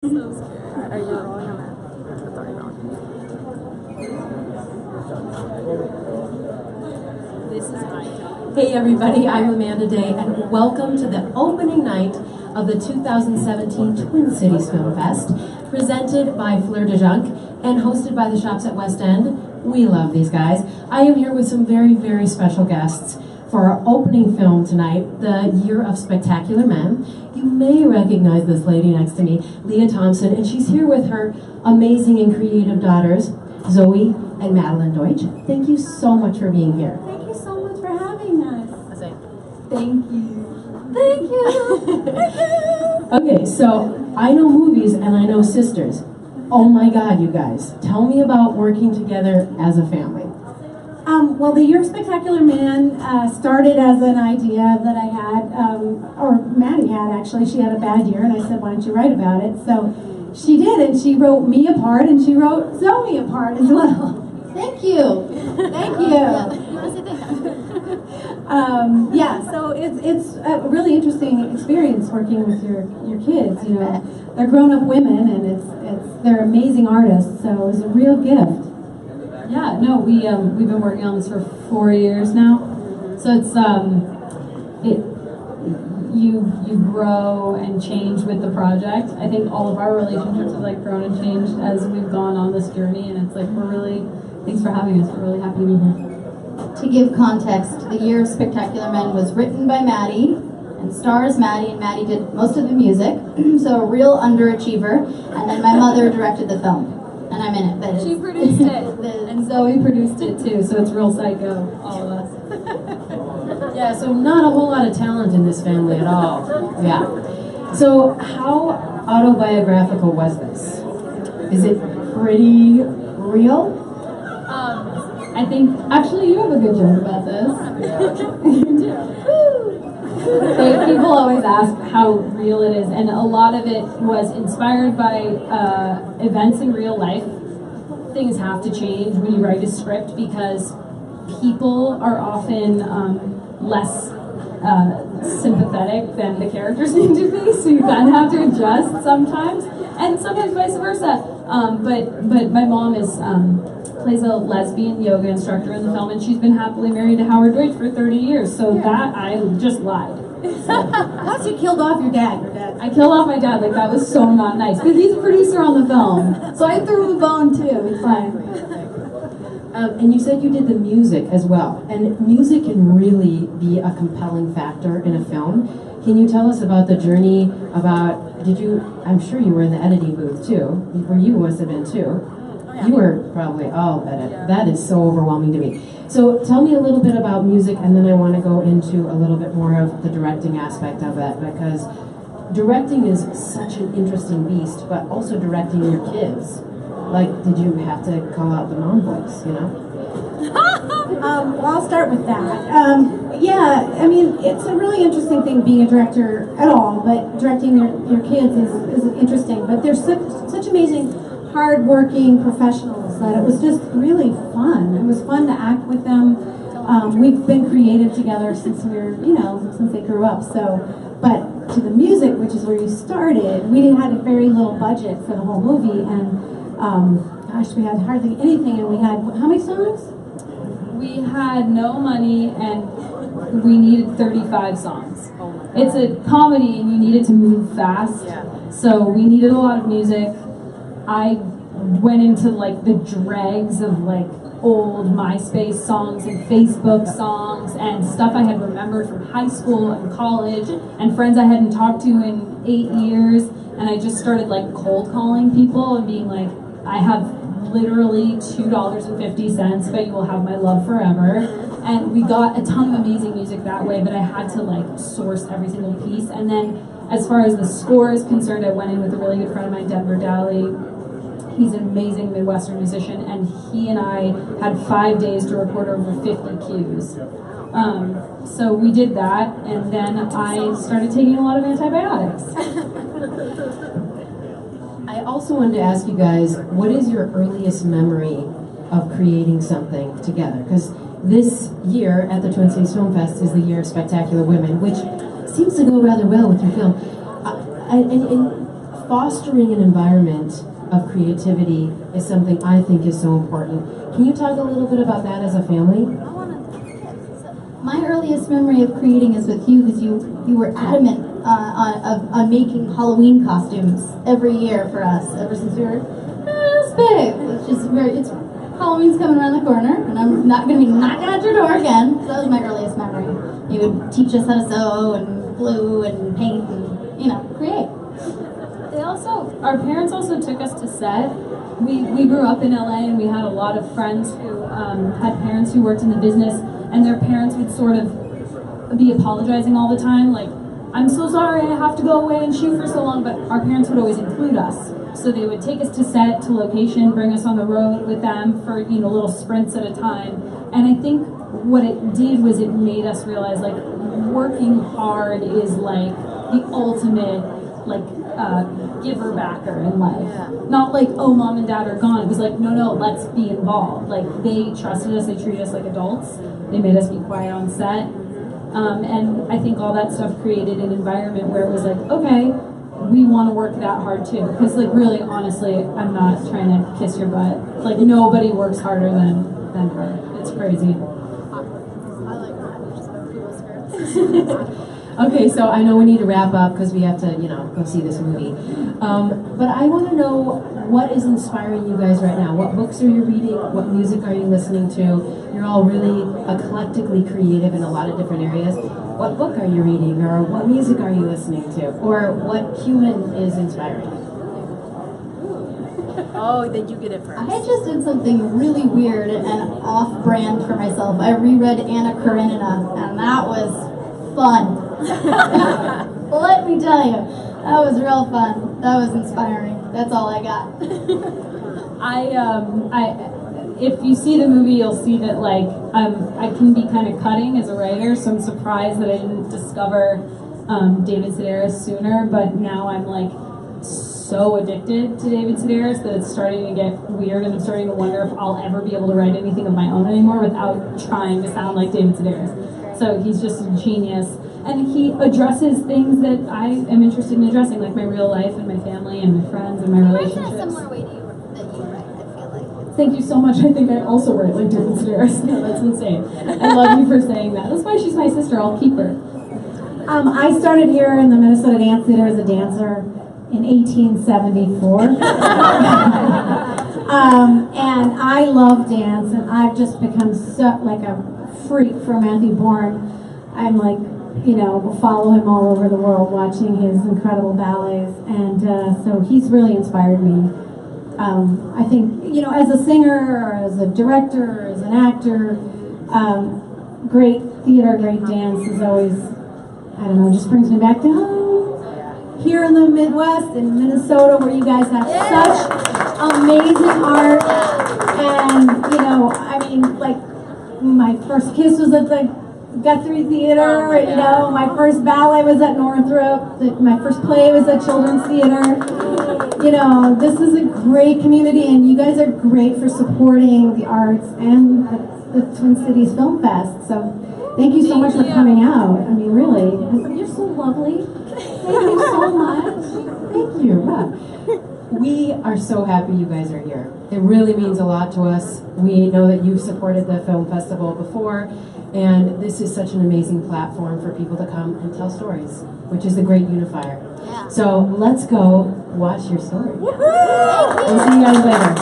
So scary. Are you rolling on that? That's already going. This is my time. Hey everybody, I'm Amanda Day, and welcome to the opening night of the 2017 Twin Cities Film Fest, presented by Fleurdejunk and hosted by the Shops at West End. We love these guys. I am here with some very, very special guests for our opening film tonight, The Year of Spectacular Men. You may recognize this lady next to me, Lea Thompson, and she's here with her amazing and creative daughters, Zoey and Madelyn Deutch. Thank you so much for being here. Thank you so much for having us. Thank you. Thank you. Okay, so I know movies and I know sisters. Oh my God, you guys. Tell me about working together as a family. Well, The Year of Spectacular Man started as an idea that I had, or Maddie had actually. She had a bad year, and I said, why don't you write about it? So she did, and she wrote me a part, and she wrote Zoey a part as well. Thank you. Thank you. Yeah, so it's a really interesting experience working with your kids. You know, they're grown-up women, and they're amazing artists. So it was a real gift. Yeah, no, we've been working on this for 4 years now. So it's you grow and change with the project. I think all of our relationships have like grown and changed as we've gone on this journey, and it's like thanks for having us. We're really happy to be here. To give context, The Year of Spectacular Men was written by Maddie and stars Maddie, and Maddie did most of the music, so a real underachiever. And then my mother directed the film. And I'm in it, but she produced it. And Zoey produced it too, so it's real psycho, all of us. Yeah, so not a whole lot of talent in this family at all. Yeah. So how autobiographical was this? Is it pretty real? I think, actually you have a good joke about this. People always ask how real it is, and a lot of it was inspired by events in real life. Things have to change when you write a script because people are often less sympathetic than the characters need to be, so you kind of have to adjust sometimes, and sometimes vice versa. But my mom plays a lesbian yoga instructor in the film, and she's been happily married to Howard Deutch for 30 years, so that I just lied. Plus you killed off your dad. I killed off my dad, like that was so not nice, because he's a producer on the film, so I threw him a bone too, it's fine. And you said you did the music as well, and music can really be a compelling factor in a film. Can you tell us about the journey, I'm sure you were in the editing booth too, where you must have been too. You were probably all edit. That is so overwhelming to me. So tell me a little bit about music, and then I want to go into a little bit more of the directing aspect of it, because directing is such an interesting beast, but also directing your kids. Like, did you have to call out the mom voice, you know? Well, I'll start with that. Yeah, I mean, it's a really interesting thing being a director at all, but directing your kids is interesting. But they're such amazing, hard-working professionals that it was just really fun. It was fun to act with them. We've been creative together since since they grew up. So, but to the music, which is where you started, we had a very little budget for the whole movie, and gosh, we had hardly anything, and we had how many songs? We had no money, and we needed 35 songs. It's a comedy, and you needed to move fast, so we needed a lot of music. I went into like the dregs of like old MySpace songs and Facebook songs and stuff I had remembered from high school and college and friends I hadn't talked to in 8 years, and I just started like cold calling people and being like, I have literally $2.50, but you will have my love forever. And we got a ton of amazing music that way, but I had to like source every single piece. And then as far as the score is concerned, I went in with a really good friend of mine, Denver Daly. He's an amazing Midwestern musician, and he and I had 5 days to record over 50 cues. So we did that, and then I started taking a lot of antibiotics. I also wanted to ask you guys, what is your earliest memory of creating something together? Because this year at the Twin Cities Film Fest is the Year of Spectacular Women, which seems to go rather well with your film. And fostering an environment of creativity is something I think is so important. Can you talk a little bit about that as a family? My earliest memory of creating is with you because you were adamant on making Halloween costumes every year for us ever since we were this big. Halloween's coming around the corner and I'm not going to be knocking at your door again. So that was my earliest memory. You would teach us how to sew and glue and paint and, create. Our parents also took us to set. We grew up in LA and we had a lot of friends who had parents who worked in the business, and their parents would sort of be apologizing all the time, like, I'm so sorry I have to go away and shoot for so long, but our parents would always include us. So they would take us to set, to location, bring us on the road with them for, little sprints at a time. And I think what it did was it made us realize, like, working hard is like the ultimate, like, giver backer in life. Yeah. Not like, oh, mom and dad are gone. It was like, no, let's be involved. Like, they trusted us, they treated us like adults. They made us be quiet on set. And I think all that stuff created an environment where it was like, okay, we want to work that hard too. Because, like, really, honestly, I'm not trying to kiss your butt. Like, nobody works harder than her. It's crazy. I like that. Just cool scripts. Okay, so I know we need to wrap up because we have to, go see this movie. But I want to know what is inspiring you guys right now. What books are you reading? What music are you listening to? You're all really eclectically creative in a lot of different areas. What book are you reading? Or what music are you listening to? Or what human is inspiring you? Oh, then you get it first. I just did something really weird and off-brand for myself. I reread Anna Karenina, and that was fun. Let me tell you, that was real fun. That was inspiring. That's all I got. If you see the movie, you'll see that, like, I can be kind of cutting as a writer, so I'm surprised that I didn't discover David Sedaris sooner, but now I'm, like, so addicted to David Sedaris that it's starting to get weird, and I'm starting to wonder if I'll ever be able to write anything of my own anymore without trying to sound like David Sedaris. So he's just a genius. And he addresses things that I am interested in addressing, like my real life and my family and my friends and my relationships. In a similar way that you write, I feel like. Thank you so much. I think I also write like David Sedaris. No, that's insane. I love you for saying that. That's why she's my sister. I'll keep her. I started here in the Minnesota Dance Theater as a dancer in 1874. And I love dance, and I've just become like a freak for Matthew Bourne. I'm like, will follow him all over the world watching his incredible ballets, and so he's really inspired me. I think, as a singer or as a director or as an actor, great theater, great dance is always, just brings me back to home. Here in the Midwest, in Minnesota, where you guys have such amazing art, and, like, my first kiss was at the Guthrie Theater, my first ballet was at Northrop, my first play was at Children's Theater. This is a great community, and you guys are great for supporting the arts and the Twin Cities Film Fest. So thank you so much for coming out. I mean, really, you're so lovely. Thank you so much. Thank you. Wow. We are so happy you guys are here. It really means a lot to us. We know that you've supported the film festival before, and this is such an amazing platform for people to come and tell stories, which is a great unifier. Yeah. So let's go watch your story. We'll see you guys later.